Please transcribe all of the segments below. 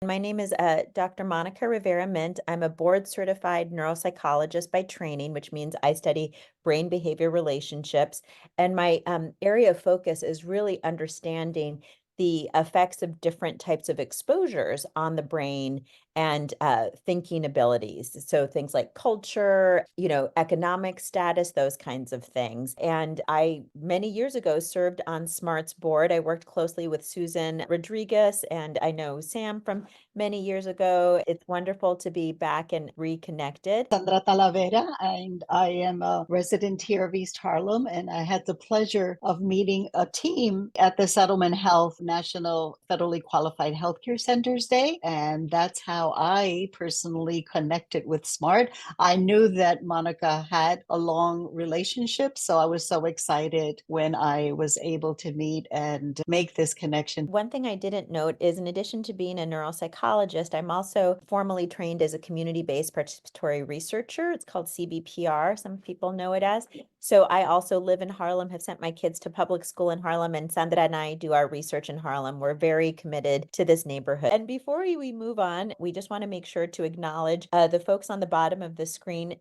My name is Dr. Monica Rivera Mint. I'm a board certified neuropsychologist by training, which means I study brain behavior relationships. And my area of focus is really understanding the effects of different types of exposures on the brain and thinking abilities. So things like culture, economic status, those kinds of things. And I, many years ago, served on SMART's board. I worked closely with Susan Rodriguez, and I know Sam from many years ago. It's wonderful to be back and reconnected. Sandra Talavera, and I am a resident here of East Harlem. And I had the pleasure of meeting a team at the Settlement Health National Federally Qualified Healthcare Centers Day. And that's how I personally connected with SMART. I knew that Monica had a long relationship, so I was so excited when I was able to meet and make this connection. One thing I didn't note is, in addition to being a neuropsychologist, I'm also formally trained as a community-based participatory researcher. It's called CBPR. Some people know it as. So I also live in Harlem, have sent my kids to public school in Harlem, and Sandra and I do our research in Harlem. We're very committed to this neighborhood. And before we move on, we just want to make sure to acknowledge the folks on the bottom of the screen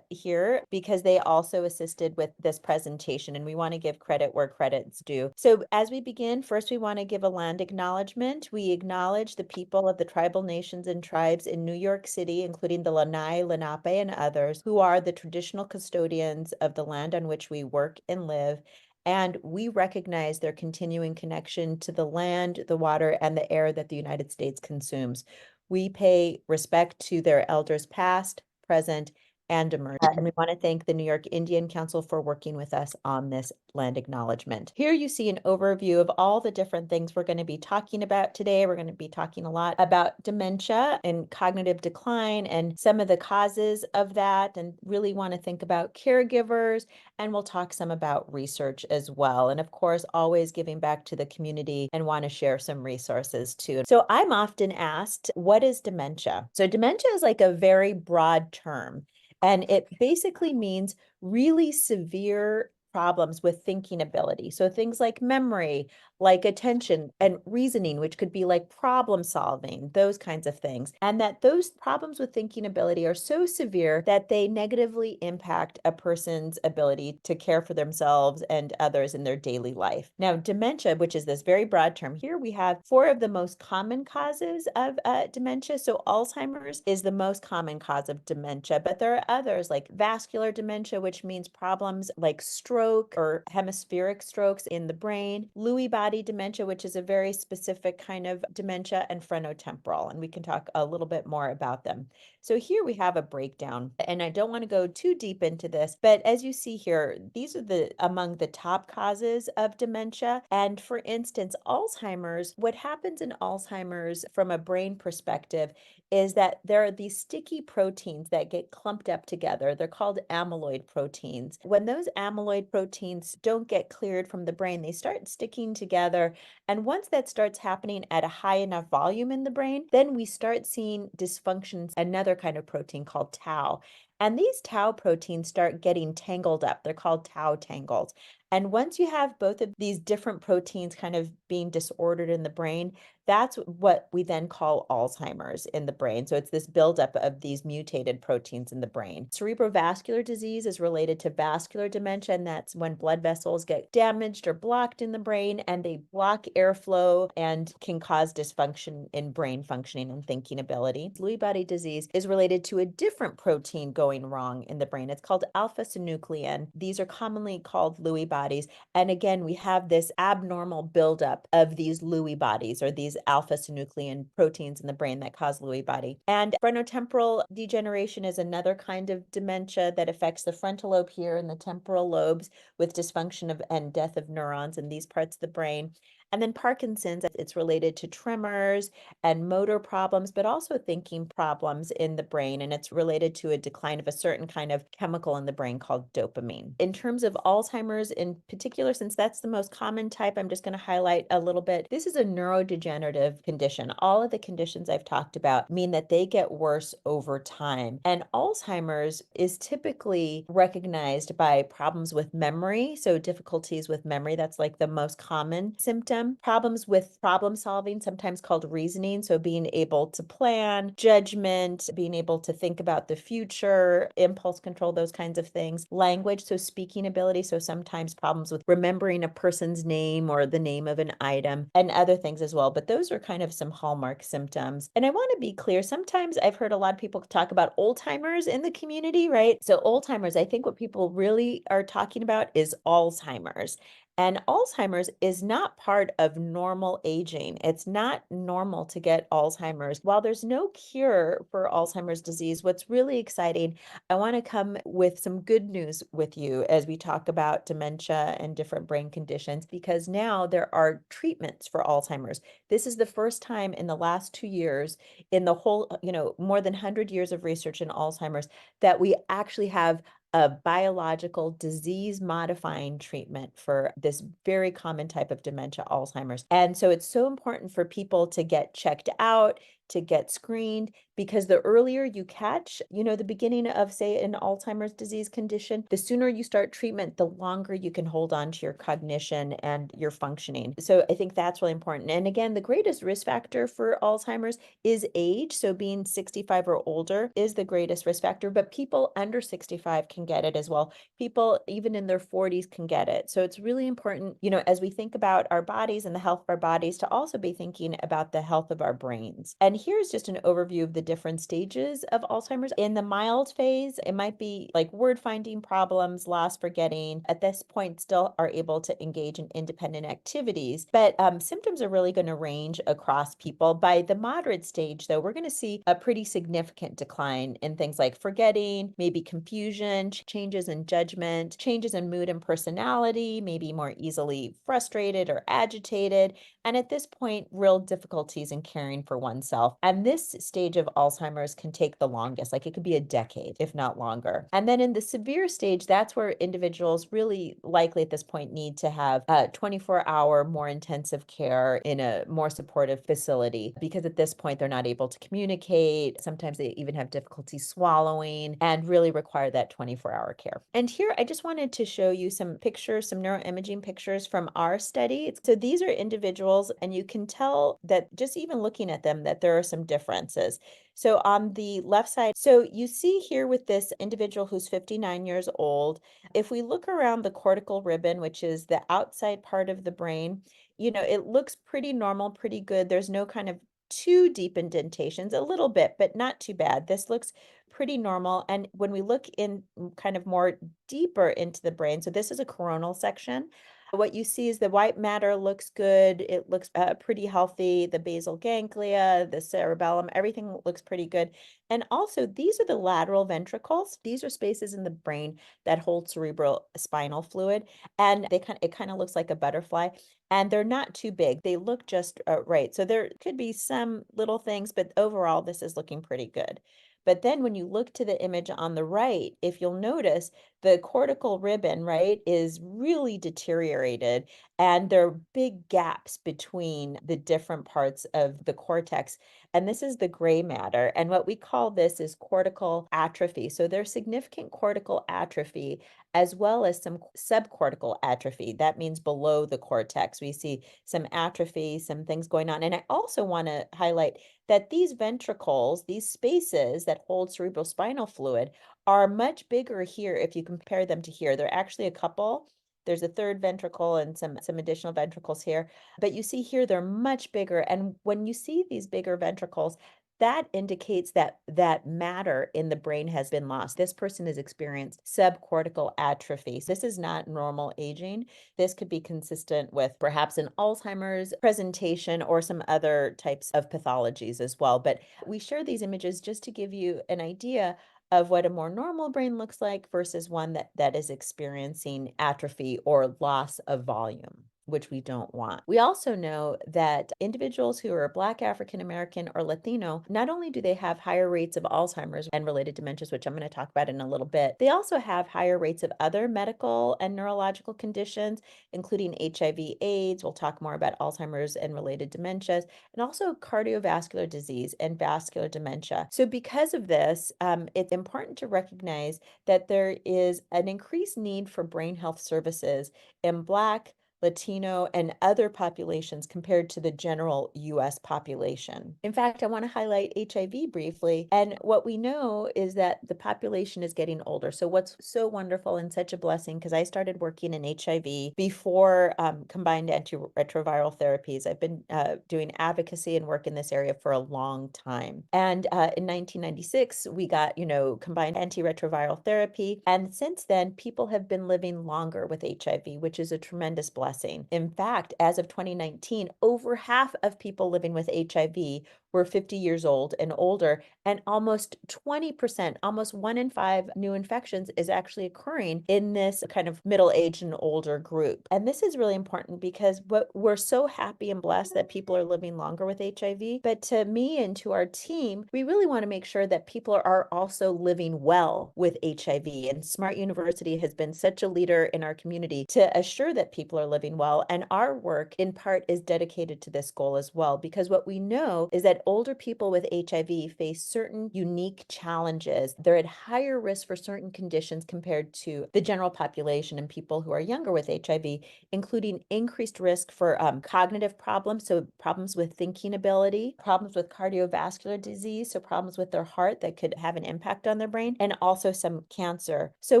here, because they also assisted with this presentation, and we want to give credit where credit's due. So as we begin, first we want to give a land acknowledgement. We acknowledge the people of the tribal nations and tribes in New York City, including the Lanai, Lenape, and others, who are the traditional custodians of the land on which we work and live. And we recognize their continuing connection to the land, the water, and the air that the United States consumes. We pay respect to their elders past, present, and emerging. And we want to thank the New York Indian Council for working with us on this land acknowledgement. Here you see an overview of all the different things we're going to be talking about today. We're going to be talking a lot about dementia and cognitive decline and some of the causes of that, and really want to think about caregivers, and we'll talk some about research as well. And of course, always giving back to the community, and want to share some resources too. So I'm often asked, what is dementia? So dementia is like a very broad term. And it basically means really severe problems with thinking ability. So things like memory, like attention and reasoning, which could be like problem solving, those kinds of things. And that those problems with thinking ability are so severe that they negatively impact a person's ability to care for themselves and others in their daily life. Now, dementia, which is this very broad term, here we have four of the most common causes of dementia. So Alzheimer's is the most common cause of dementia, but there are others like vascular dementia, which means problems like stroke or hemispheric strokes in the brain, Lewy body dementia, which is a very specific kind of dementia, and frontotemporal. And we can talk a little bit more about them. So here we have a breakdown, and I don't want to go too deep into this, but as you see here, these are among the top causes of dementia. And for instance, Alzheimer's, what happens in Alzheimer's from a brain perspective is that there are these sticky proteins that get clumped up together. They're called amyloid proteins. When those amyloid proteins don't get cleared from the brain, they start sticking together. And once that starts happening at a high enough volume in the brain, then we start seeing dysfunctions, another kind of protein called tau. And these tau proteins start getting tangled up. They're called tau tangles. And once you have both of these different proteins kind of being disordered in the brain, that's what we then call Alzheimer's in the brain. So it's this buildup of these mutated proteins in the brain. Cerebrovascular disease is related to vascular dementia, and that's when blood vessels get damaged or blocked in the brain, and they block airflow and can cause dysfunction in brain functioning and thinking ability. Lewy body disease is related to a different protein going wrong in the brain. It's called alpha-synuclein. These are commonly called Lewy bodies. And again, we have this abnormal buildup of these Lewy bodies, or these alpha-synuclein proteins in the brain that cause Lewy body. And frontotemporal degeneration is another kind of dementia that affects the frontal lobe here and the temporal lobes, with dysfunction of and death of neurons in these parts of the brain. And then Parkinson's, it's related to tremors and motor problems, but also thinking problems in the brain. And it's related to a decline of a certain kind of chemical in the brain called dopamine. In terms of Alzheimer's in particular, since that's the most common type, I'm just going to highlight a little bit. This is a neurodegenerative condition. All of the conditions I've talked about mean that they get worse over time. And Alzheimer's is typically recognized by problems with memory. So difficulties with memory, that's like the most common symptom. them. Problems with problem solving, sometimes called reasoning. So being able to plan, judgment, being able to think about the future, impulse control, those kinds of things. Language, so speaking ability. So sometimes problems with remembering a person's name or the name of an item and other things as well. But those are kind of some hallmark symptoms. And I want to be clear, sometimes I've heard a lot of people talk about old timers in the community, right? So old timers, I think what people really are talking about is Alzheimer's. And Alzheimer's is not part of normal aging. It's not normal to get Alzheimer's. While there's no cure for Alzheimer's disease, what's really exciting, I want to come with some good news with you as we talk about dementia and different brain conditions, because now there are treatments for Alzheimer's. This is the first time in the last 2 years in the whole, more than 100 years of research in Alzheimer's that we actually have a biological disease modifying treatment for this very common type of dementia, Alzheimer's. And so it's so important for people to get checked out, to get screened, because the earlier you catch, the beginning of, say, an Alzheimer's disease condition, the sooner you start treatment, the longer you can hold on to your cognition and your functioning. So I think that's really important. And again, the greatest risk factor for Alzheimer's is age. So being 65 or older is the greatest risk factor, but people under 65 can get it as well. People even in their 40s can get it. So it's really important, as we think about our bodies and the health of our bodies, to also be thinking about the health of our brains. And here's just an overview of the different stages of Alzheimer's. In the mild phase, it might be like word finding problems, loss, forgetting. At this point, still are able to engage in independent activities, but symptoms are really going to range across people. By the moderate stage, though, we're going to see a pretty significant decline in things like forgetting, maybe confusion, changes in judgment, changes in mood and personality, maybe more easily frustrated or agitated. And at this point, real difficulties in caring for oneself. And this stage of Alzheimer's can take the longest, like it could be a decade, if not longer. And then in the severe stage, that's where individuals really likely at this point need to have 24-hour, more intensive care in a more supportive facility, because at this point, they're not able to communicate. Sometimes they even have difficulty swallowing and really require that 24-hour care. And here, I just wanted to show you some pictures, some neuroimaging pictures from our study. So these are individuals, and you can tell that just even looking at them that there are some differences. So on the left side, so you see here with this individual who's 59 years old, if we look around the cortical ribbon, which is the outside part of the brain, it looks pretty normal, pretty good. There's no kind of too deep indentations, a little bit, but not too bad. This looks pretty normal. And when we look in kind of more deeper into the brain, so this is a coronal section. What you see is the white matter looks good. It looks pretty healthy. The basal ganglia, the cerebellum, everything looks pretty good. And also, these are the lateral ventricles. These are spaces in the brain that hold cerebral spinal fluid, and it kind of looks like a butterfly. And they're not too big. They look just right. So there could be some little things, but overall, this is looking pretty good. But then when you look to the image on the right, if you'll notice, the cortical ribbon, right, is really deteriorated, and there are big gaps between the different parts of the cortex. And this is the gray matter. And what we call this is cortical atrophy. So there's significant cortical atrophy as well as some subcortical atrophy. That means below the cortex. We see some atrophy, some things going on. And I also want to highlight that these ventricles, these spaces that hold cerebrospinal fluid, are much bigger here if you compare them to here. They're actually a couple. There's a third ventricle and some additional ventricles here. But you see here, they're much bigger. And when you see these bigger ventricles, that indicates that matter in the brain has been lost. This person has experienced subcortical atrophy. This is not normal aging. This could be consistent with perhaps an Alzheimer's presentation or some other types of pathologies as well. But we share these images just to give you an idea of what a more normal brain looks like versus one that is experiencing atrophy or loss of volume, which we don't want. We also know that individuals who are Black, African American, or Latino, not only do they have higher rates of Alzheimer's and related dementias, which I'm going to talk about in a little bit, they also have higher rates of other medical and neurological conditions, including HIV, AIDS. We'll talk more about Alzheimer's and related dementias, and also cardiovascular disease and vascular dementia. So because of this, it's important to recognize that there is an increased need for brain health services in Black, Latino, and other populations compared to the general US population. In fact, I want to highlight HIV briefly. And what we know is that the population is getting older. So, what's so wonderful and such a blessing, because I started working in HIV before combined antiretroviral therapies. I've been doing advocacy and work in this area for a long time. And in 1996, we got, combined antiretroviral therapy. And since then, people have been living longer with HIV, which is a tremendous blessing. In fact, as of 2019, over half of people living with HIV were 50 years old and older, and almost 20%, almost 1 in 5 new infections is actually occurring in this kind of middle-aged and older group. And this is really important because we're so happy and blessed that people are living longer with HIV. But to me and to our team, we really want to make sure that people are also living well with HIV. And Smart University has been such a leader in our community to assure that people are living well. And our work, in part, is dedicated to this goal as well, because what we know is that older people with HIV face certain unique challenges. They're at higher risk for certain conditions compared to the general population and people who are younger with HIV, including increased risk for cognitive problems, so problems with thinking ability, problems with cardiovascular disease, so problems with their heart that could have an impact on their brain, and also some cancer. So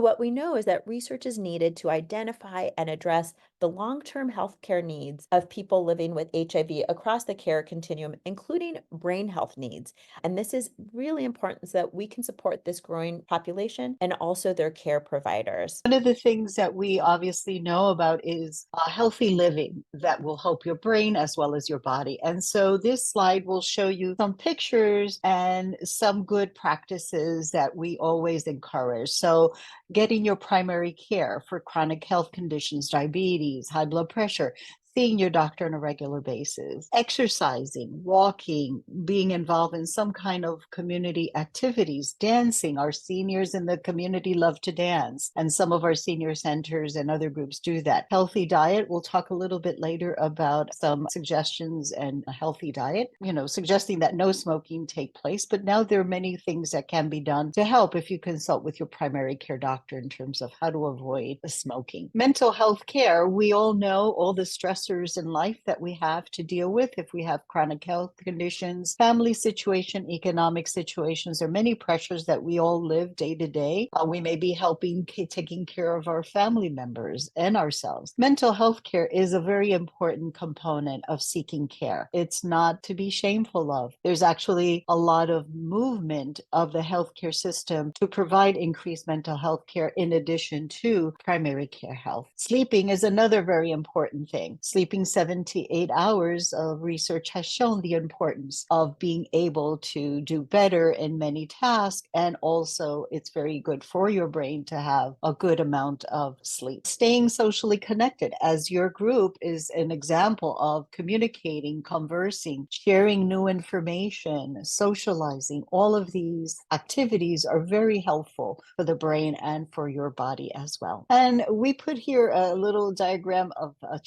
what we know is that research is needed to identify and address the long-term healthcare needs of people living with HIV across the care continuum, including brain health needs. And this is really important so that we can support this growing population and also their care providers. One of the things that we obviously know about is healthy living that will help your brain as well as your body. And so this slide will show you some pictures and some good practices that we always encourage. So getting your primary care for chronic health conditions, diabetes, high blood pressure, seeing your doctor on a regular basis, exercising, walking, being involved in some kind of community activities, dancing. Our seniors in the community love to dance, and some of our senior centers and other groups do that. Healthy diet, we'll talk a little bit later about some suggestions and a healthy diet, suggesting that no smoking take place. But now there are many things that can be done to help if you consult with your primary care doctor in terms of how to avoid smoking. Mental health care, we all know all the stressors in life that we have to deal with if we have chronic health conditions, family situation, economic situations. There are many pressures that we all live day to day. We may be helping taking care of our family members and ourselves. Mental health care is a very important component of seeking care. It's not to be shameful of. There's actually a lot of movement of the healthcare system to provide increased mental health care in addition to primary care health. Sleeping is another very important thing. Sleeping 7 to 8 hours of research has shown the importance of being able to do better in many tasks. And also it's very good for your brain to have a good amount of sleep. Staying socially connected as your group is an example of communicating, conversing, sharing new information, socializing. All of these activities are very helpful for the brain and for your body as well. And we put here a little diagram of a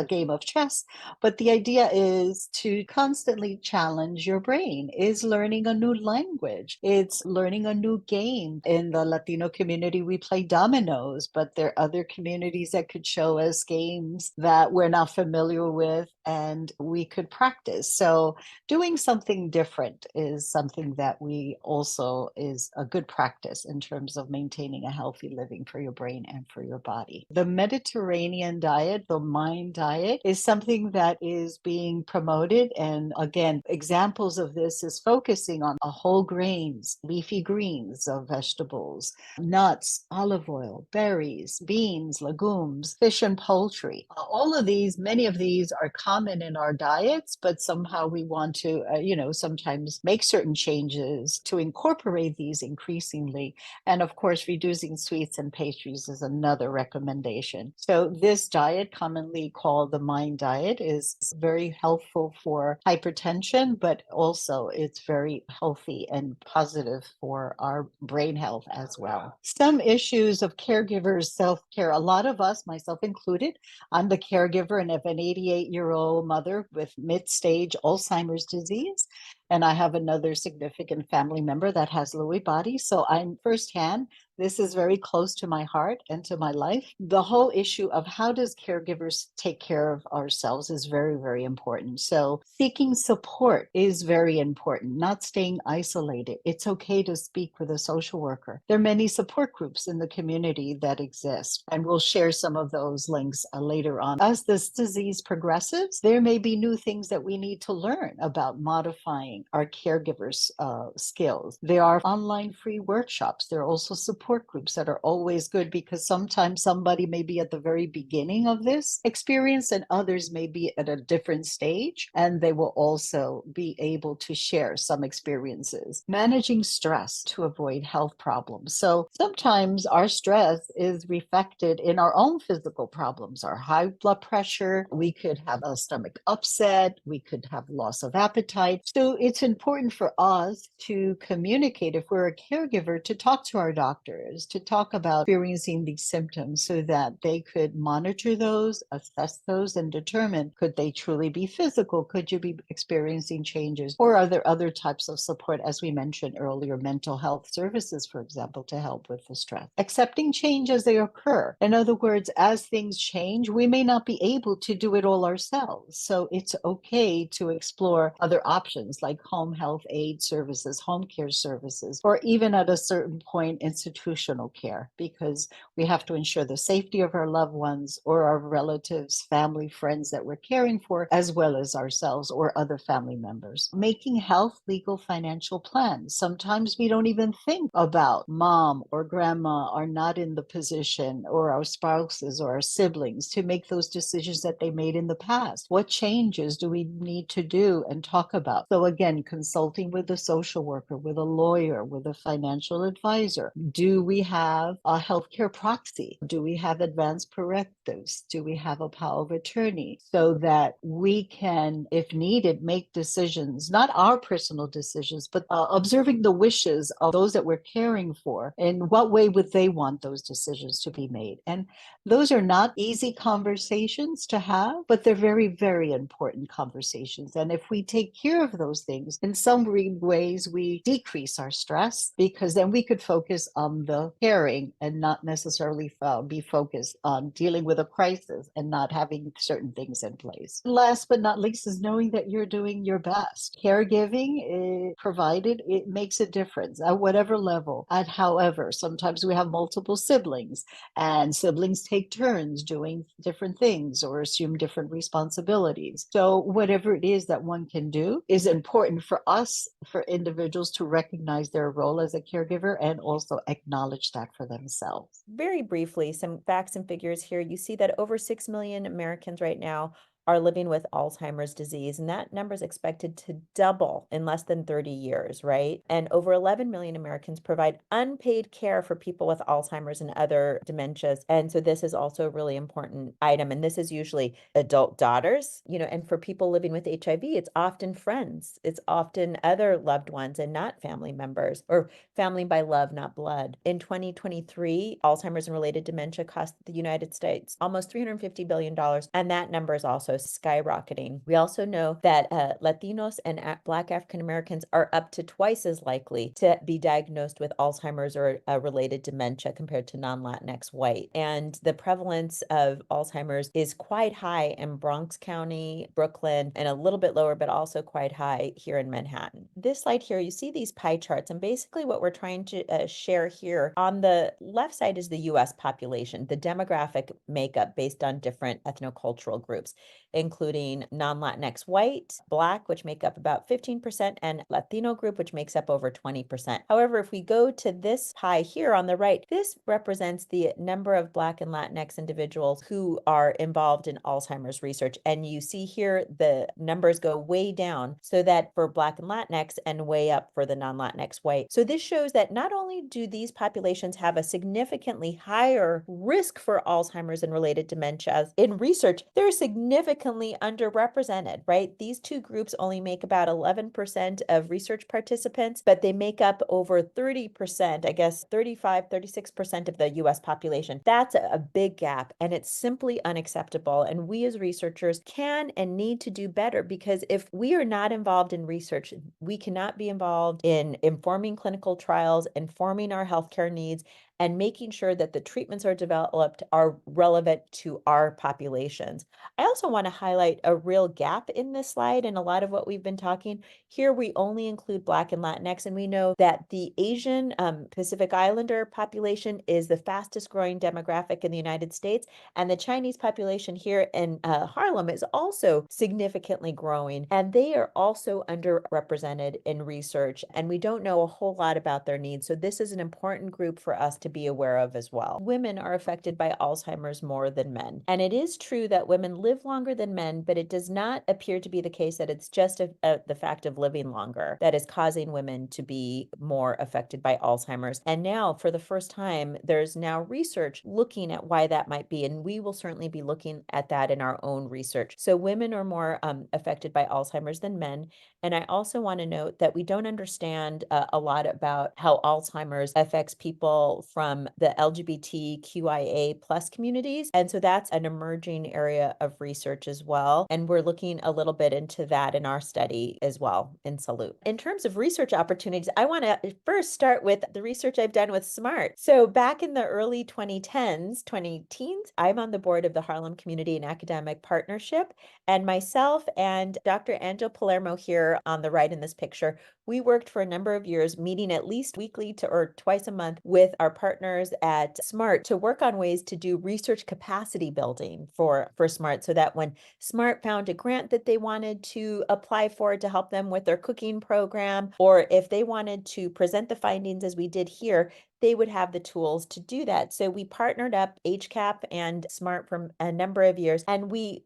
game of chess, but the idea is to constantly challenge your brain. Is learning a new language, it's learning a new game. In the Latino community, we play dominoes, but there are other communities that could show us games that we're not familiar with and we could practice. So doing something different is something that we also is a good practice in terms of maintaining a healthy living for your brain and for your body. The Mediterranean diet, the MIND diet, is something that is being promoted. And again, examples of this is focusing on whole grains, leafy greens of vegetables, nuts, olive oil, berries, beans, legumes, fish and poultry. All of these, many of these are common in our diets, but somehow we want to, sometimes make certain changes to incorporate these increasingly. And of course, reducing sweets and pastries is another recommendation. So this diet, commonly called the MIND diet, is very helpful for hypertension, but also it's very healthy and positive for our brain health as well. Some issues of caregivers self-care. A lot of us, myself included, I'm the caregiver and of an 88-year-old mother with mid-stage Alzheimer's disease. And I have another significant family member that has Lewy body. So I'm firsthand, this is very close to my heart and to my life. The whole issue of how does caregivers take care of ourselves is very, very important. So seeking support is very important, not staying isolated. It's okay to speak with a social worker. There are many support groups in the community that exist, and we'll share some of those links later on. As this disease progresses, there may be new things that we need to learn about modifying our caregivers' skills. There are online free workshops. There are also support groups that are always good, because sometimes somebody may be at the very beginning of this experience and others may be at a different stage, and they will also be able to share some experiences. Managing stress to avoid health problems. So sometimes our stress is reflected in our own physical problems, our high blood pressure. We could have a stomach upset. We could have loss of appetite. So it's important for us to communicate, if we're a caregiver, to talk to our doctors, to talk about experiencing these symptoms so that they could monitor those, assess those, and determine, could they truly be physical? Could you be experiencing changes? Or are there other types of support, as we mentioned earlier, mental health services, for example, to help with the stress? Accepting change as they occur. In other words, as things change, we may not be able to do it all ourselves. So it's okay to explore other options like home health aid services, home care services, or even at a certain point, institutional care, because we have to ensure the safety of our loved ones or our relatives, family, friends that we're caring for, as well as ourselves or other family members. Making health, legal, financial plans. Sometimes we don't even think about mom or grandma are not in the position, or our spouses or our siblings, to make those decisions that they made in the past. What changes do we need to do and talk about? So again, consulting with a social worker, with a lawyer, with a financial advisor. Do we have a healthcare proxy? Do we have advanced directives? Do we have a power of attorney, so that we can, if needed, make decisions, not our personal decisions, but observing the wishes of those that we're caring for? In what way would they want those decisions to be made? And those are not easy conversations to have, but they're very, very important conversations. And if we take care of those things, in some ways, we decrease our stress, because then we could focus on the caring and not necessarily be focused on dealing with a crisis and not having certain things in place. Last but not least is knowing that you're doing your best. Caregiving, provided it makes a difference at whatever level. And however, sometimes we have multiple siblings, and siblings take turns doing different things or assume different responsibilities. So whatever it is that one can do is important for us, for individuals, to recognize their role as a caregiver and also acknowledge that for themselves. Very briefly, some facts and figures here. You see that over 6 million Americans right now are living with Alzheimer's disease, and that number is expected to double in less than 30 years, right? And over 11 million Americans provide unpaid care for people with Alzheimer's and other dementias. And so this is also a really important item. And this is usually adult daughters, and for people living with HIV, it's often friends, it's often other loved ones and not family members, or family by love, not blood. In 2023, Alzheimer's and related dementia cost the United States almost $350 billion, and that number is also skyrocketing. We also know that Latinos and Black African Americans are up to twice as likely to be diagnosed with Alzheimer's or related dementia compared to non-Latinx white. And the prevalence of Alzheimer's is quite high in Bronx County, Brooklyn, and a little bit lower, but also quite high here in Manhattan. This slide here, you see these pie charts, and basically what we're trying to share here on the left side is the US population, the demographic makeup based on different ethnocultural groups, including non-Latinx white, Black, which make up about 15%, and Latino group, which makes up over 20%. However, if we go to this pie here on the right, this represents the number of Black and Latinx individuals who are involved in Alzheimer's research. And you see here the numbers go way down, so that for Black and Latinx, and way up for the non-Latinx white. So this shows that not only do these populations have a significantly higher risk for Alzheimer's and related dementias, in research, there is significant significantly underrepresented, right? These two groups only make about 11% of research participants, but they make up over 30%, I guess 35, 36% of the US population. That's a big gap, and it's simply unacceptable. And we as researchers can and need to do better, because if we are not involved in research, we cannot be involved in informing clinical trials, informing our healthcare needs, and making sure that the treatments are developed are relevant to our populations. I also want to highlight a real gap in this slide and a lot of what we've been talking. Here we only include Black and Latinx, and we know that the Asian Pacific Islander population is the fastest growing demographic in the United States, and the Chinese population here in Harlem is also significantly growing, and they are also underrepresented in research, and we don't know a whole lot about their needs. So this is an important group for us to be aware of as well. Women are affected by Alzheimer's more than men. And it is true that women live longer than men, but it does not appear to be the case that it's just the fact of living longer that is causing women to be more affected by Alzheimer's. And now, for the first time, there's now research looking at why that might be. And we will certainly be looking at that in our own research. So women are more affected by Alzheimer's than men. And I also want to note that we don't understand a lot about how Alzheimer's affects people from the LGBTQIA plus communities. And so that's an emerging area of research as well. And we're looking a little bit into that in our study as well in SALUD. In terms of research opportunities, I want to first start with the research I've done with SMART. So back in the early 2010s, 20 teens, I'm on the board of the Harlem Community and Academic Partnership. And myself and Dr. Angel Palermo here on the right in this picture, we worked for a number of years, meeting at least weekly or twice a month with our partners at SMART to work on ways to do research capacity building for SMART, so that when SMART found a grant that they wanted to apply for to help them with their cooking program, or if they wanted to present the findings as we did here, they would have the tools to do that. So we partnered up HCAP and SMART for a number of years, and we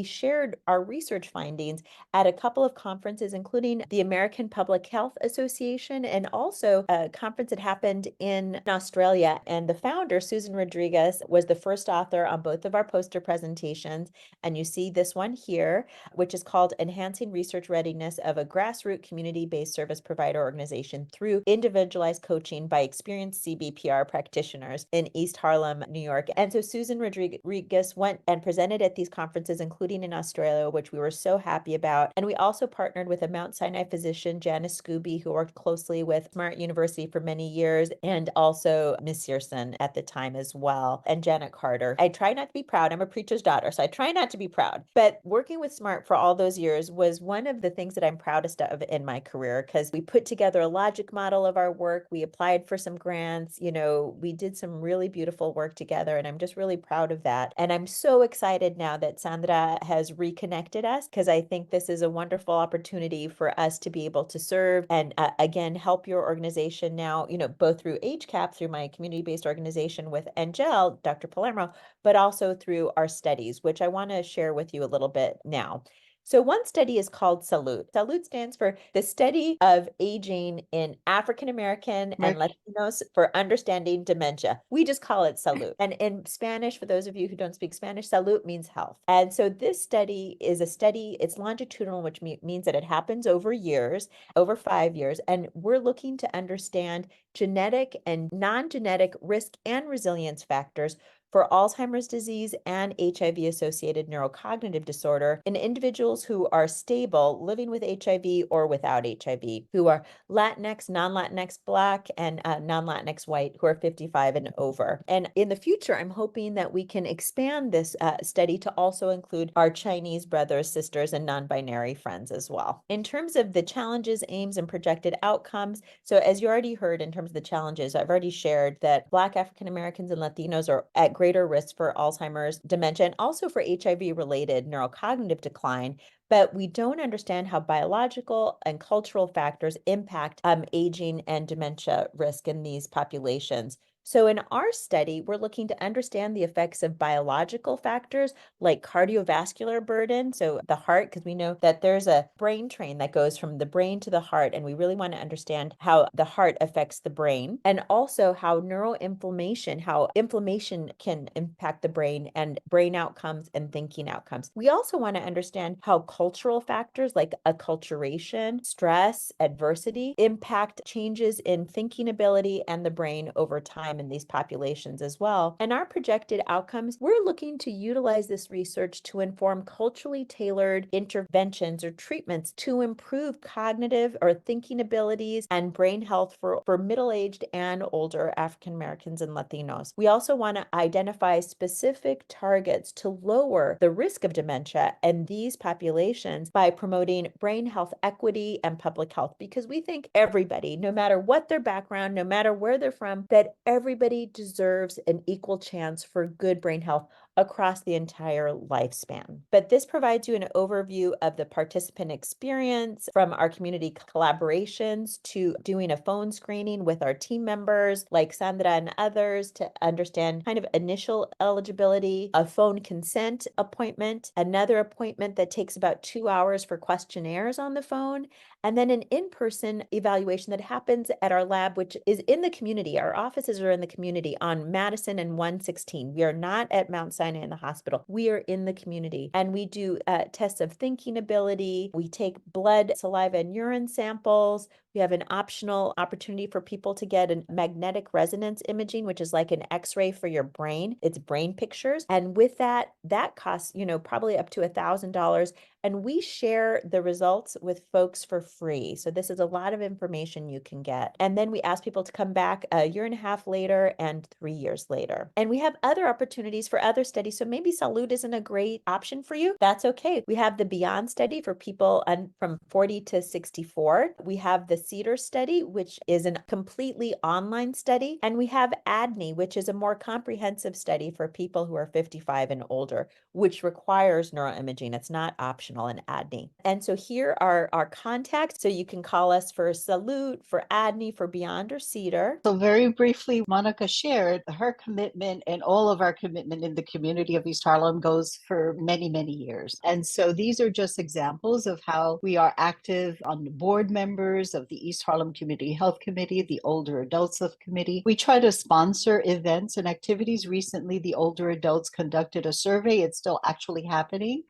shared our research findings at a couple of conferences, including the American Public Health Association and also a conference that happened in Australia. And the founder, Susan Rodriguez, was the first author on both of our poster presentations. And you see this one here, which is called Enhancing Research Readiness of a Grassroots Community-Based Service Provider Organization Through Individualized Coaching by Experienced CBPR Practitioners in East Harlem, New York. And so Susan Rodriguez went and presented at these conferences, including in Australia, which we were so happy about. And we also partnered with a Mount Sinai physician, Janice Scooby, who worked closely with Smart University for many years, and also Miss Searson at the time as well, and Janet Carter. I try not to be proud. I'm a preacher's daughter, so I try not to be proud. But working with Smart for all those years was one of the things that I'm proudest of in my career, because we put together a logic model of our work. We applied for some grants. We did some really beautiful work together, and I'm just really proud of that. And I'm so excited now that Sandra has reconnected us, because I think this is a wonderful opportunity for us to be able to serve and again, help your organization now, both through HCAP, through my community-based organization with Angel, Dr. Palermo, but also through our studies, which I want to share with you a little bit now. So one study is called SALUD. SALUD stands for the Study of Aging in African American and Latinos for Understanding Dementia. We just call it SALUD. And in Spanish, for those of you who don't speak Spanish, salud means health. And so this study is a study, it's longitudinal, which means that it happens over years, over 5 years. And we're looking to understand genetic and non-genetic risk and resilience factors for Alzheimer's disease and HIV-associated neurocognitive disorder in individuals who are stable, living with HIV or without HIV, who are Latinx, non-Latinx Black, and non-Latinx white, who are 55 and over. And in the future, I'm hoping that we can expand this study to also include our Chinese brothers, sisters, and non-binary friends as well. In terms of the challenges, aims, and projected outcomes, so as you already heard in terms of the challenges, I've already shared that Black African Americans and Latinos are at greater risk for Alzheimer's, dementia, and also for HIV-related neurocognitive decline. But we don't understand how biological and cultural factors impact aging and dementia risk in these populations. So in our study, we're looking to understand the effects of biological factors like cardiovascular burden, so the heart, because we know that there's a brain train that goes from the brain to the heart, and we really want to understand how the heart affects the brain, and also how neuroinflammation, how inflammation can impact the brain and brain outcomes and thinking outcomes. We also want to understand how cultural factors like acculturation, stress, adversity impact changes in thinking ability and the brain over time in these populations as well. And our projected outcomes, we're looking to utilize this research to inform culturally tailored interventions or treatments to improve cognitive or thinking abilities and brain health for middle-aged and older African Americans and Latinos. We also want to identify specific targets to lower the risk of dementia in these populations by promoting brain health equity and public health, because we think everybody, no matter what their background, no matter where they're from, that everybody deserves an equal chance for good brain health across the entire lifespan. But this provides you an overview of the participant experience from our community collaborations to doing a phone screening with our team members like Sandra and others to understand kind of initial eligibility, a phone consent appointment, another appointment that takes about 2 hours for questionnaires on the phone, and then an in-person evaluation that happens at our lab, which is in the community. Our offices are in the community on Madison and 116. We are not at Mount Sinai in the hospital. We are in the community, and we do tests of thinking ability. We take blood, saliva, and urine samples. We have an optional opportunity for people to get a magnetic resonance imaging, which is like an X-ray for your brain. It's brain pictures. And with that, that costs, probably up to $1,000. And we share the results with folks for free. So this is a lot of information you can get. And then we ask people to come back a year and a half later and 3 years later. And we have other opportunities for other studies. So maybe SALUD isn't a great option for you. That's okay. We have the Beyond study for people from 40 to 64. We have the Cedar study, which is a completely online study. And we have ADNI, which is a more comprehensive study for people who are 55 and older, which requires neuroimaging. It's not optional in ADNI. And so here are our contacts. So you can call us for SALUD, for ADNI, for Beyond or Cedar. So very briefly, Monica shared her commitment, and all of our commitment in the community of East Harlem goes for many, many years. And so these are just examples of how we are active on the board members of the East Harlem Community Health Committee, the Older Adults Committee. We try to sponsor events and activities. Recently, the older adults conducted a survey. It's still actually happening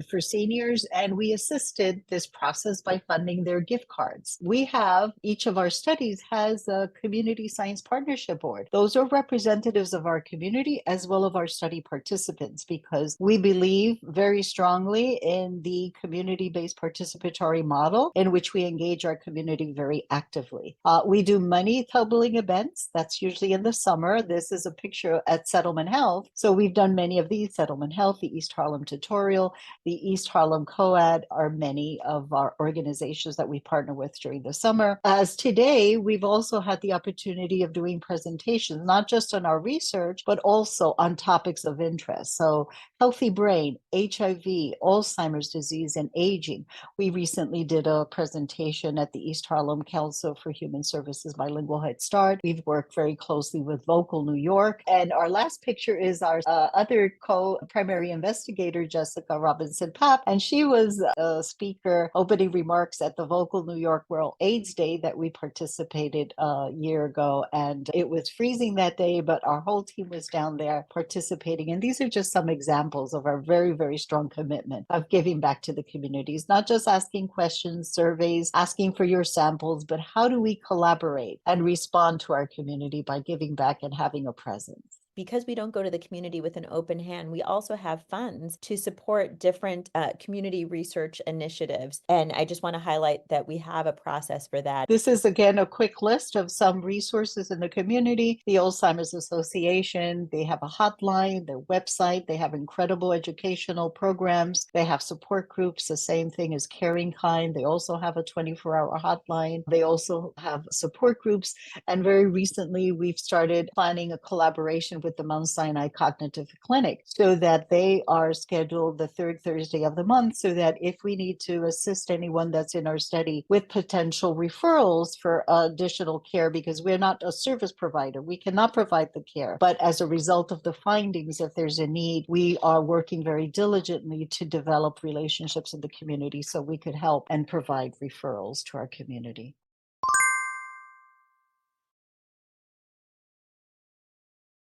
for seniors, and we assisted this process by funding their gift cards. We have, each of our studies has a community science partnership board. Those are representatives of our community as well as our study participants, because we believe very strongly in the community-based participatory model in which we engage our community very actively. We do money tumbling events. That's usually in the summer. This is a picture at Settlement Health. So we've done many of these. Settlement Health, the East Harlem Tutorial, the East Harlem COAD are many of our organizations that we partner with during the summer. As today, we've also had the opportunity of doing presentations, not just on our research, but also on topics of interest. So healthy brain, HIV, Alzheimer's disease, and aging. We recently did a presentation at the East Harlem Council for Human Services Bilingual Head Start. We've worked very closely with Vocal New York. And our last picture is our other co-primary investigator, Jessica Robinson Papp. And she was a speaker opening remarks at the Vocal New York World AIDS Day that we participated a year ago. And it was freezing that day, but our whole team was down there participating. And these are just some examples of our very, very strong commitment of giving back to the communities, not just asking questions, surveys, asking for your samples, but how do we collaborate and respond to our community by giving back and having a presence? Because we don't go to the community with an open hand, we also have funds to support different community research initiatives. And I just want to highlight that we have a process for that. This is, again, a quick list of some resources in the community. The Alzheimer's Association, they have a hotline, their website, they have incredible educational programs. They have support groups, the same thing as Caring Kind. They also have a 24-hour hotline. They also have support groups. And very recently, we've started planning a collaboration partnered with the Mount Sinai Cognitive Clinic so that they are scheduled the third Thursday of the month, so that if we need to assist anyone that's in our study with potential referrals for additional care, because we're not a service provider, we cannot provide the care. But as a result of the findings, if there's a need, we are working very diligently to develop relationships in the community so we could help and provide referrals to our community.